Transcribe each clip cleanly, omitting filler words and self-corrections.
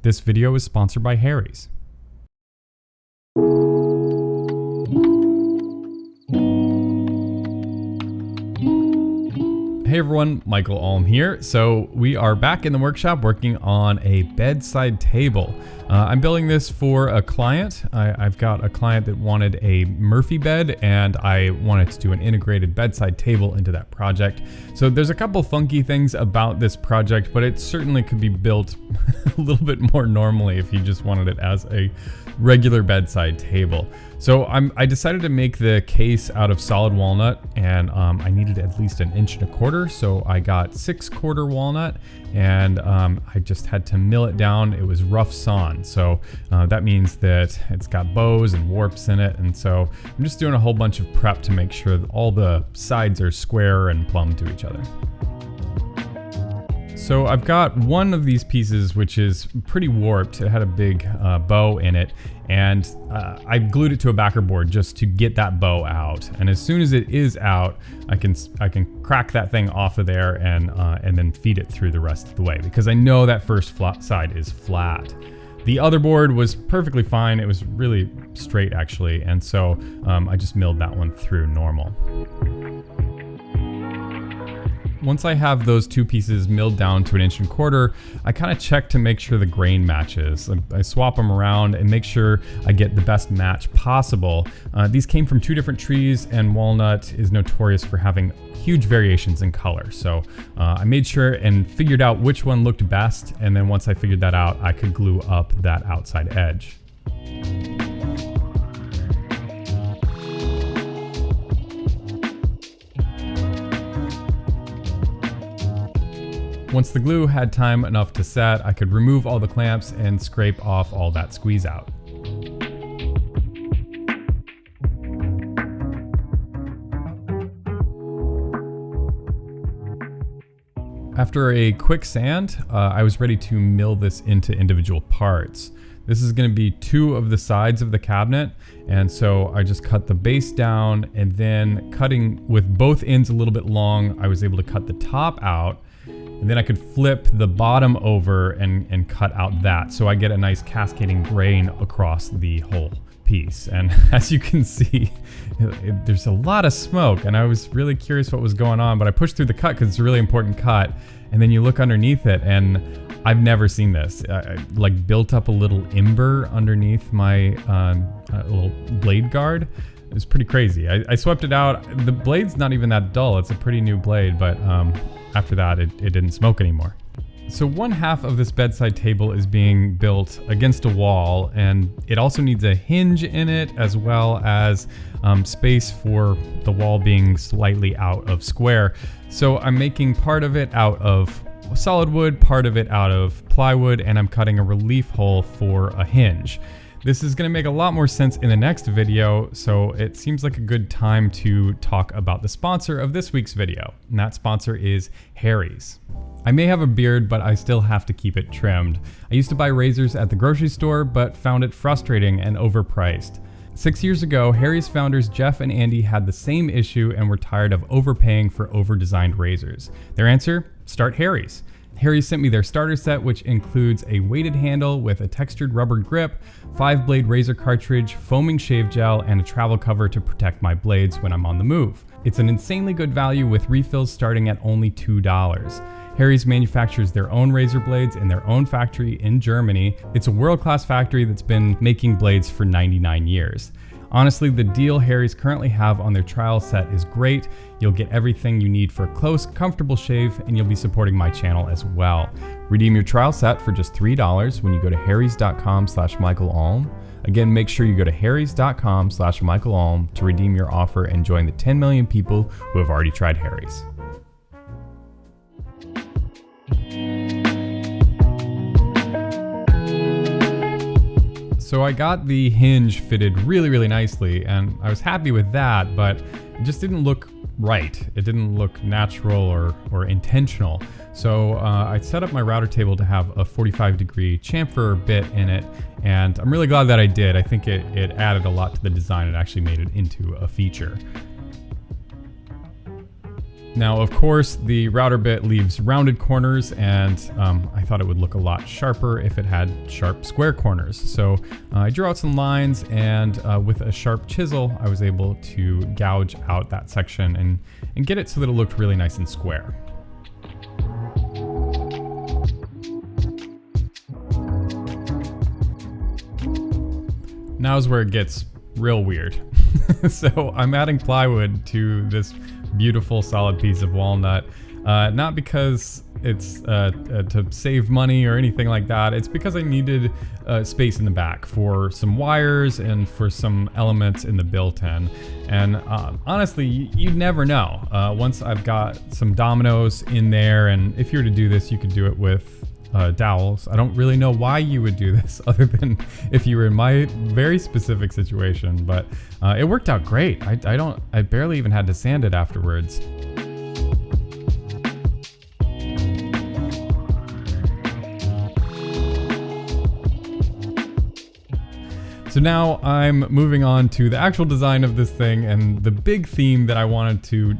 This video is sponsored by Harry's. Hey everyone, Michael Alm here. So we are back in the workshop working on a bedside table. I'm building this for a client. I've got a client that wanted a Murphy bed and I wanted to do an integrated bedside table into that project. So there's a couple funky things about this project, but it certainly could be built a little bit more normally if you just wanted it as a regular bedside table. So I decided to make the case out of solid walnut, and I needed at least 1.25 inches. So I got 6/4 walnut, and I just had to mill it down. It was rough sawn, so that means that it's got bows and warps in it. And so I'm just doing a whole bunch of prep to make sure that all the sides are square and plumb to each other. So I've got one of these pieces which is pretty warped. It had a big bow in it, and I glued it to a backer board just to get that bow out. And as soon as it is out, I can crack that thing off of there and then feed it through the rest of the way, because I know that first flat side is flat. The other board was perfectly fine. It was really straight actually, and so I just milled that one through normal. Once I have those two pieces milled down to 1.25 inches, I kind of check to make sure the grain matches. I swap them around and make sure I get the best match possible. These came from 2 different trees, and walnut is notorious for having huge variations in color. So I made sure and figured out which one looked best, and then once I figured that out, I could glue up that outside edge. Once the glue had time enough to set, I could remove all the clamps and scrape off all that squeeze out. After a quick sand, I was ready to mill this into individual parts. This is going to be 2 of the sides of the cabinet, and so I just cut the base down, and then cutting with both ends a little bit long, I was able to cut the top out. And then I could flip the bottom over and cut out that, so I get a nice cascading grain across the whole piece. And as you can see, there's a lot of smoke, and I was really curious what was going on, but I pushed through the cut because it's a really important cut. And then you look underneath it, and I've never seen this. I like built up a little ember underneath my little blade guard. It was pretty crazy. I swept it out. The blade's not even that dull. It's a pretty new blade, but after that, it didn't smoke anymore. So 1/2 of this bedside table is being built against a wall, and it also needs a hinge in it, as well as space for the wall being slightly out of square. So I'm making part of it out of solid wood, part of it out of plywood, and I'm cutting a relief hole for a hinge. This is going to make a lot more sense in the next video, so it seems like a good time to talk about the sponsor of this week's video, and that sponsor is Harry's. I may have a beard, but I still have to keep it trimmed. I used to buy razors at the grocery store, but found it frustrating and overpriced. 6 years ago, Harry's founders Jeff and Andy had the same issue and were tired of overpaying for over-designed razors. Their answer? Start Harry's. Harry's sent me their starter set, which includes a weighted handle with a textured rubber grip, 5-blade razor cartridge, foaming shave gel, and a travel cover to protect my blades when I'm on the move. It's an insanely good value with refills starting at only $2. Harry's manufactures their own razor blades in their own factory in Germany. It's a world-class factory that's been making blades for 99 years. Honestly, the deal Harry's currently have on their trial set is great. You'll get everything you need for a close, comfortable shave, and you'll be supporting my channel as well. Redeem your trial set for just $3 when you go to harrys.com/michaelalm. Again, make sure you go to harrys.com/michaelalm to redeem your offer and join the 10 million people who have already tried Harry's. So I got the hinge fitted really nicely, and I was happy with that, but it just didn't look right. It didn't look natural or intentional. So I set up my router table to have a 45-degree chamfer bit in it, and I'm really glad that I did. I think it added a lot to the design. It actually made it into a feature. Now, of course, the router bit leaves rounded corners, and I thought it would look a lot sharper if it had sharp square corners. So I drew out some lines, and with a sharp chisel, I was able to gouge out that section and get it so that it looked really nice and square. Now is where it gets real weird. So I'm adding plywood to this beautiful solid piece of walnut, not because it's to save money or anything like that. It's because I needed space in the back for some wires and for some elements in the built-in. And honestly, you never know. Once I've got some dominoes in there, and if you were to do this, you could do it with dowels. I don't really know why you would do this other than if you were in my very specific situation, but it worked out great. I barely even had to sand it afterwards. So now I'm moving on to the actual design of this thing, and the big theme that I wanted to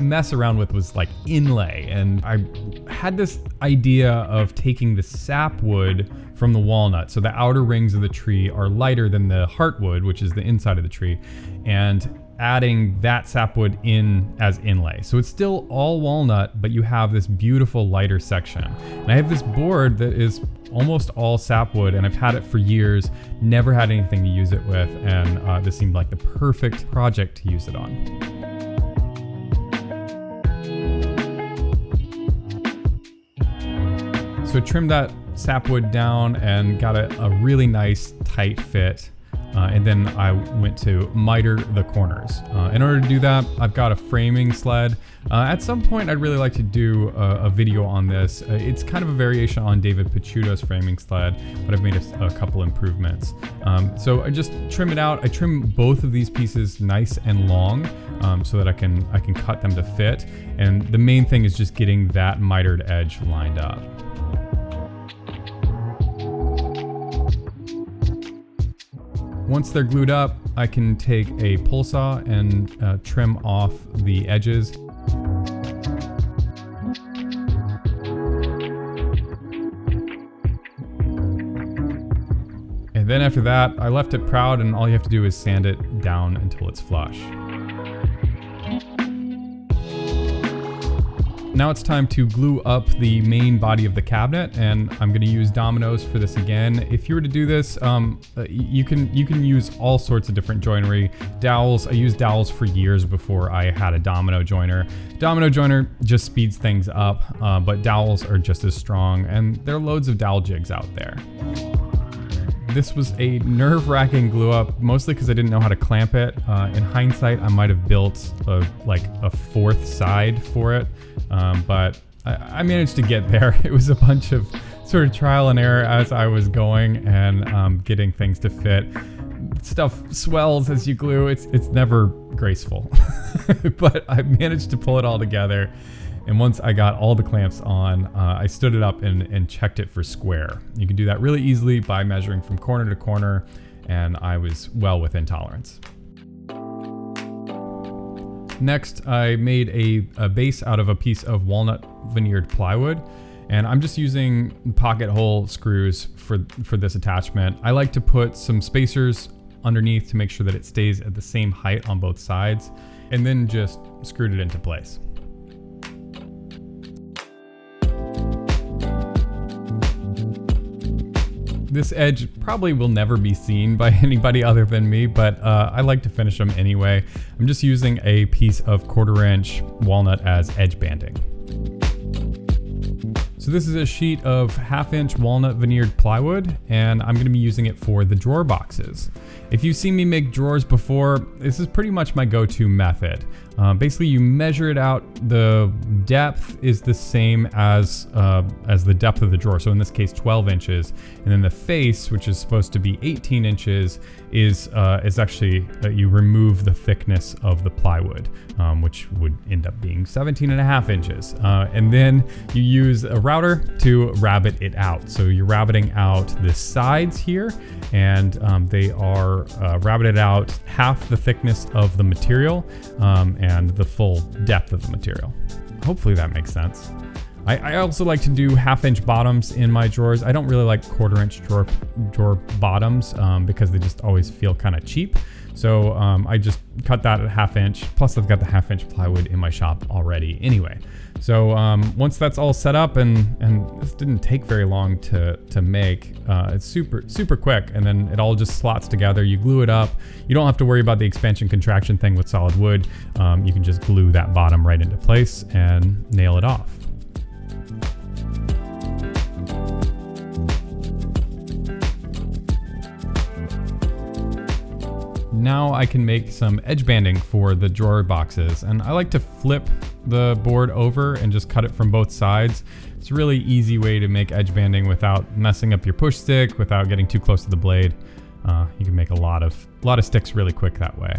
mess around with was like inlay. And I had this idea of taking the sapwood from the walnut, so the outer rings of the tree are lighter than the heartwood, which is the inside of the tree, and adding that sapwood in as inlay. So it's still all walnut, but you have this beautiful lighter section. And I have this board that is almost all sapwood, and I've had it for years, never had anything to use it with, and this seemed like the perfect project to use it on. So I trimmed that sapwood down and got a really nice tight fit. And then I went to miter the corners. In order to do that, I've got a framing sled. At some point, I'd really like to do a video on this. It's kind of a variation on David Picciuto's framing sled, but I've made a couple improvements. So I just trim it out. I trim both of these pieces nice and long so that I can cut them to fit. And the main thing is just getting that mitered edge lined up. Once they're glued up, I can take a pull saw and trim off the edges. And then after that, I left it proud, and all you have to do is sand it down until it's flush. Now it's time to glue up the main body of the cabinet, and I'm going to use dominoes for this again. If you were to do this, you can use all sorts of different joinery. Dowels, I used dowels for years before I had a domino joiner. Domino joiner just speeds things up, but dowels are just as strong, and there are loads of dowel jigs out there. This was a nerve-wracking glue up, mostly because I didn't know how to clamp it. In hindsight, I might have built a fourth side for it, but I managed to get there. It was a bunch of sort of trial and error as I was going and getting things to fit. Stuff swells as you glue. It's never graceful, but I managed to pull it all together. And once I got all the clamps on, I stood it up and checked it for square. You can do that really easily by measuring from corner to corner, and I was well within tolerance. Next, I made a base out of a piece of walnut veneered plywood, and I'm just using pocket hole screws for this attachment. I like to put some spacers underneath to make sure that it stays at the same height on both sides, and then just screwed it into place. This edge probably will never be seen by anybody other than me, but I like to finish them anyway. I'm just using a piece of 1/4 inch walnut as edge banding. So this is a sheet of 1/2 inch walnut veneered plywood, and I'm going to be using it for the drawer boxes. If you've seen me make drawers before, this is pretty much my go-to method. Basically, you measure it out. The depth is the same as the depth of the drawer. So in this case, 12 inches. And then the face, which is supposed to be 18 inches, is actually you remove the thickness of the plywood, which would end up being 17.5 inches. And then you use a router to rabbet it out. So you're rabbeting out the sides here, and they are rabbeted out half the thickness of the material, and and the full depth of the material. Hopefully that makes sense. I also like to do 1/2 inch bottoms in my drawers. I don't really like 1/4 inch drawer bottoms because they just always feel kind of cheap. So I just cut that at 1/2 inch. Plus I've got the 1/2 inch plywood in my shop already anyway. So once that's all set up, and this didn't take very long to make, it's super quick, and then it all just slots together. You glue it up. You don't have to worry about the expansion contraction thing with solid wood. You can just glue that bottom right into place and nail it off. Now I can make some edge banding for the drawer boxes, and I like to flip the board over and just cut it from both sides. It's a really easy way to make edge banding without messing up your push stick, without getting too close to the blade. You can make a lot of sticks really quick that way.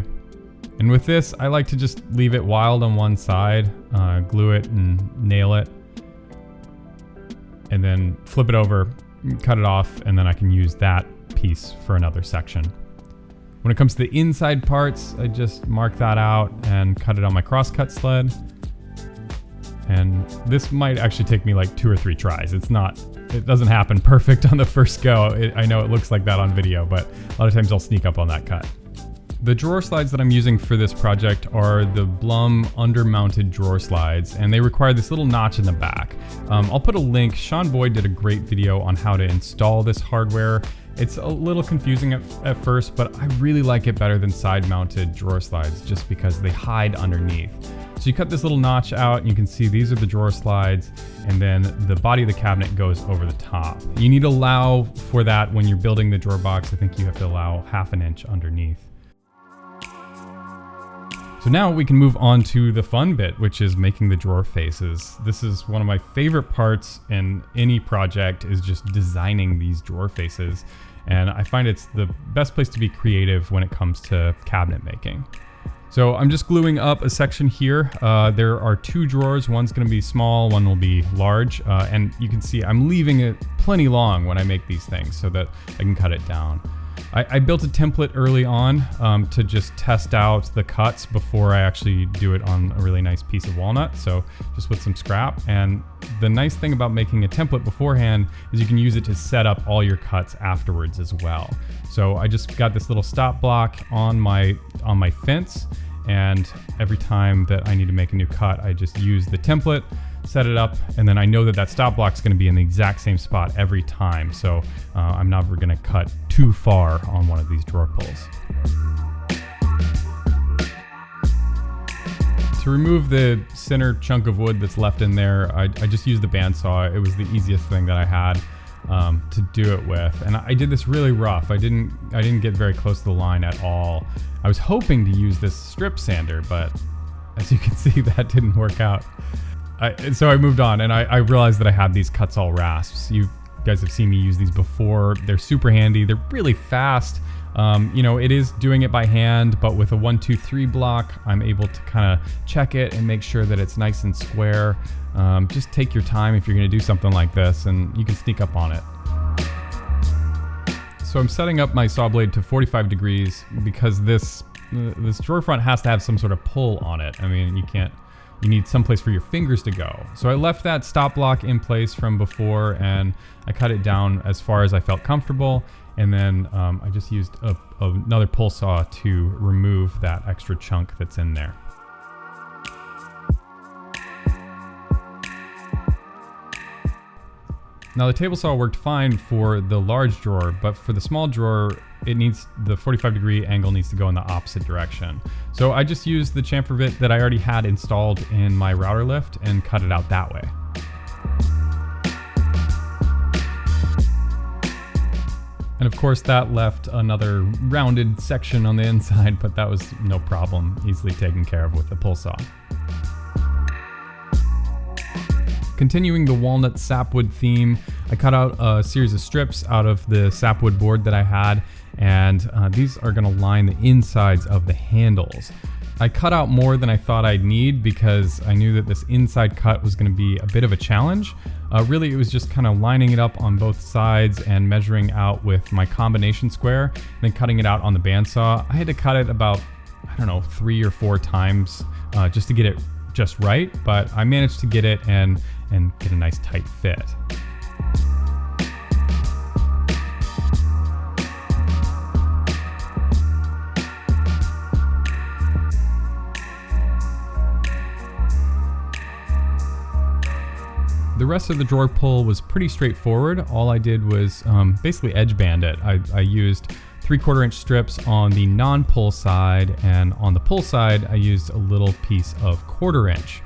And with this, I like to just leave it wild on one side, glue it and nail it, and then flip it over, cut it off, and then I can use that piece for another section. When it comes to the inside parts, I just mark that out and cut it on my crosscut sled. And this might actually take me like 2 or 3 tries. It doesn't happen perfect on the first go. I know it looks like that on video, but a lot of times I'll sneak up on that cut. The drawer slides that I'm using for this project are the Blum under-mounted drawer slides, and they require this little notch in the back. I'll put a link. Sean Boyd did a great video on how to install this hardware. It's a little confusing at first, but I really like it better than side-mounted drawer slides just because they hide underneath. So you cut this little notch out, and you can see these are the drawer slides, and then the body of the cabinet goes over the top. You need to allow for that when you're building the drawer box. I think you have to allow 1/2 inch underneath. So now we can move on to the fun bit, which is making the drawer faces. This is one of my favorite parts in any project, is just designing these drawer faces. And I find it's the best place to be creative when it comes to cabinet making. So I'm just gluing up a section here. There are 2 drawers. One's gonna be small, one will be large. And you can see I'm leaving it plenty long when I make these things so that I can cut it down. I built a template early on to just test out the cuts before I actually do it on a really nice piece of walnut. So just with some scrap. And the nice thing about making a template beforehand is you can use it to set up all your cuts afterwards as well. So I just got this little stop block on my fence, and every time that I need to make a new cut, I just use the template, set it up, and then I know that stop block is going to be in the exact same spot every time. So I'm never going to cut too far on one of these drawer pulls. To remove the center chunk of wood that's left in there, I just used the bandsaw. It was the easiest thing that I had to do it with, and I did this really rough. I didn't get very close to the line at all. I was hoping to use this strip sander, but as you can see, that didn't work out. So I moved on, and I realized that I had these Kutzall rasps. You guys have seen me use these before. They're super handy. They're really fast. It is doing it by hand, but with a 1, 2, 3 block, I'm able to kind of check it and make sure that it's nice and square. Just take your time if you're going to do something like this, and you can sneak up on it. So I'm setting up my saw blade to 45 degrees because this drawer front has to have some sort of pull on it. I mean, you need some place for your fingers to go. So I left that stop block in place from before, and I cut it down as far as I felt comfortable. And then I just used another pull saw to remove that extra chunk that's in there. Now the table saw worked fine for the large drawer, but for the small drawer, the 45-degree angle needs to go in the opposite direction. So I just used the chamfer bit that I already had installed in my router lift and cut it out that way. And of course that left another rounded section on the inside, but that was no problem, easily taken care of with the pull saw. Continuing the walnut sapwood theme, I cut out a series of strips out of the sapwood board that I had, and these are going to line the insides of the handles. I cut out more than I thought I'd need because I knew that this inside cut was going to be a bit of a challenge. Really, it was just kind of lining it up on both sides and measuring out with my combination square, and then cutting it out on the bandsaw. I had to cut it about I don't know, 3 or 4 times just to get it just right, but I managed to get it and get a nice tight fit. The rest of the drawer pull was pretty straightforward. All I did was basically edge band it. I used 3/4 inch strips on the non-pull side, and on the pull side I used a little piece of 1/4 inch.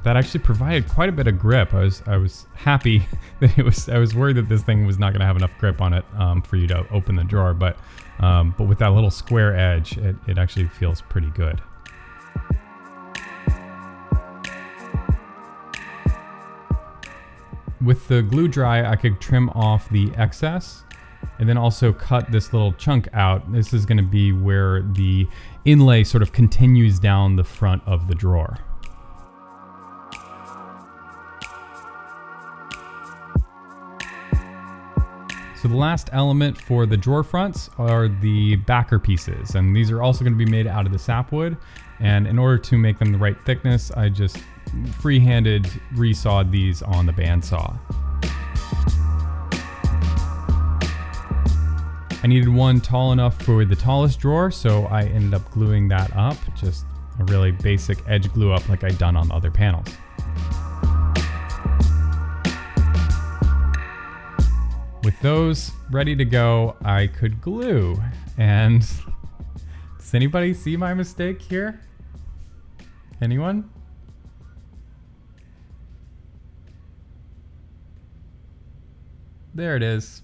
That actually provided quite a bit of grip. I was happy that I was worried that this thing was not going to have enough grip on it for you to open the drawer, but with that little square edge, it actually feels pretty good. With the glue dry, I could trim off the excess and then also cut this little chunk out. This is going to be where the inlay sort of continues down the front of the drawer. So the last element for the drawer fronts are the backer pieces, and these are also going to be made out of the sapwood. And in order to make them the right thickness, I just free-handed resawed these on the bandsaw. I needed one tall enough for the tallest drawer, so I ended up gluing that up, just a really basic edge glue up like I'd done on the other panels. With those ready to go, I could glue. And does anybody see my mistake here? Anyone? There it is.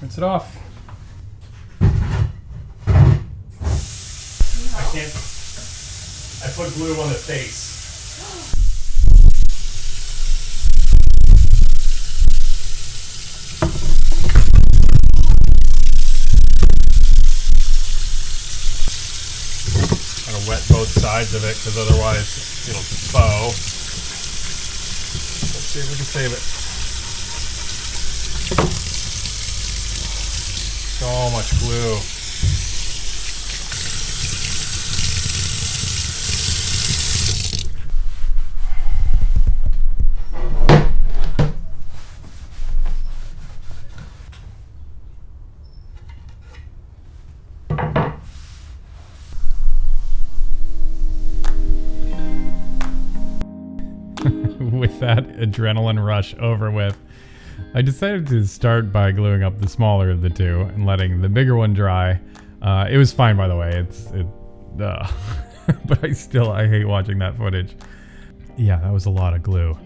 Rinse it off. I put glue on the face. Gotta wet both sides of it because otherwise it'll bow. Let's see if we can save it. So much glue. With that adrenaline rush over with, I decided to start by gluing up the smaller of the two and letting the bigger one dry. It was fine, by the way. But I hate watching that footage. Yeah, that was a lot of glue.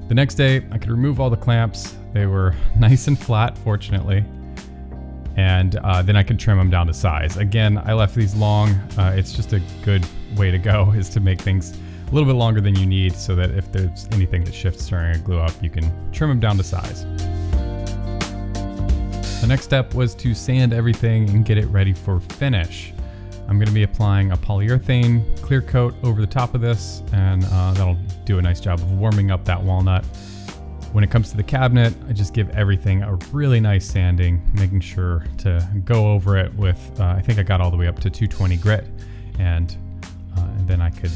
The next day, I could remove all the clamps. They were nice and flat, fortunately. And then I could trim them down to size. Again, I left these long. It's just a good way to go, is to make things a little bit longer than you need, so that if there's anything that shifts during a glue up, you can trim them down to size. The next step was to sand everything and get it ready for finish. I'm going to be applying a polyurethane clear coat over the top of this, and that'll do a nice job of warming up that walnut. When it comes to the cabinet, I just give everything a really nice sanding, making sure to go over it with, I think I got all the way up to 220 grit, and then I could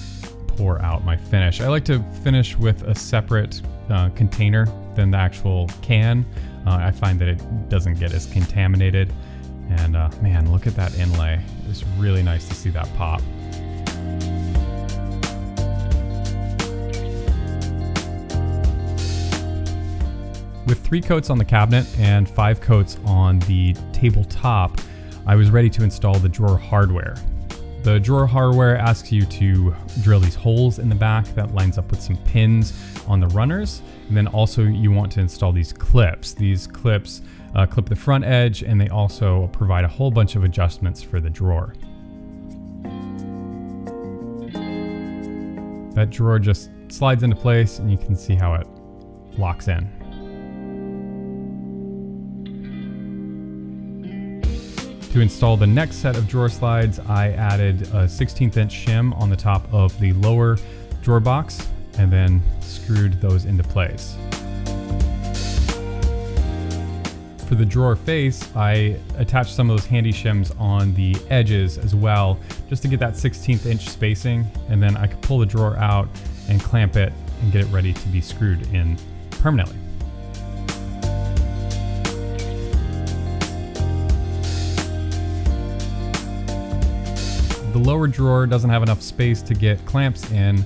pour out my finish. I like to finish with a separate container than the actual can. I find that it doesn't get as contaminated. And man, look at that inlay. It's really nice to see that pop. With 3 coats on the cabinet and 5 coats on the tabletop, I was ready to install the drawer hardware. The drawer hardware asks you to drill these holes in the back that lines up with some pins on the runners. And then also you want to install these clips. These clips clip the front edge, and they also provide a whole bunch of adjustments for the drawer. That drawer just slides into place, and you can see how it locks in. To install the next set of drawer slides, I added a 16th inch shim on the top of the lower drawer box and then screwed those into place. For the drawer face, I attached some of those handy shims on the edges as well, just to get that 16th inch spacing, and then I could pull the drawer out and clamp it and get it ready to be screwed in permanently. The lower drawer doesn't have enough space to get clamps in,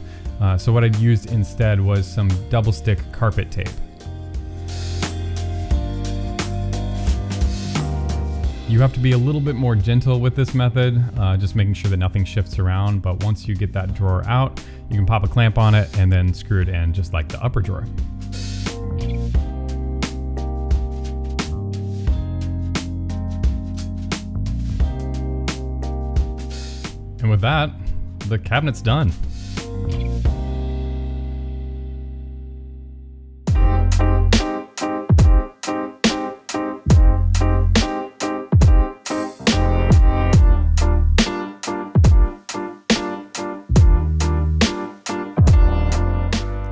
so what I'd used instead was some double stick carpet tape. You have to be a little bit more gentle with this method, just making sure that nothing shifts around, but once you get that drawer out, you can pop a clamp on it and then screw it in just like the upper drawer. And with that, the cabinet's done.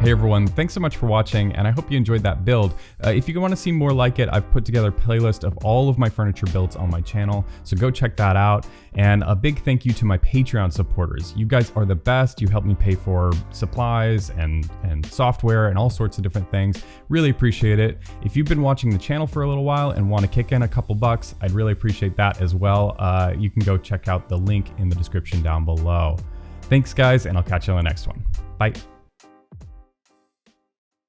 Hey everyone, thanks so much for watching, and I hope you enjoyed that build. If you want to see more like it, I've put together a playlist of all of my furniture builds on my channel, so go check that out. And a big thank you to my Patreon supporters. You guys are the best. You help me pay for supplies and software and all sorts of different things. Really appreciate it. If you've been watching the channel for a little while and want to kick in a couple bucks, I'd really appreciate that as well. You can go check out the link in the description down below. Thanks guys, and I'll catch you on the next one. Bye.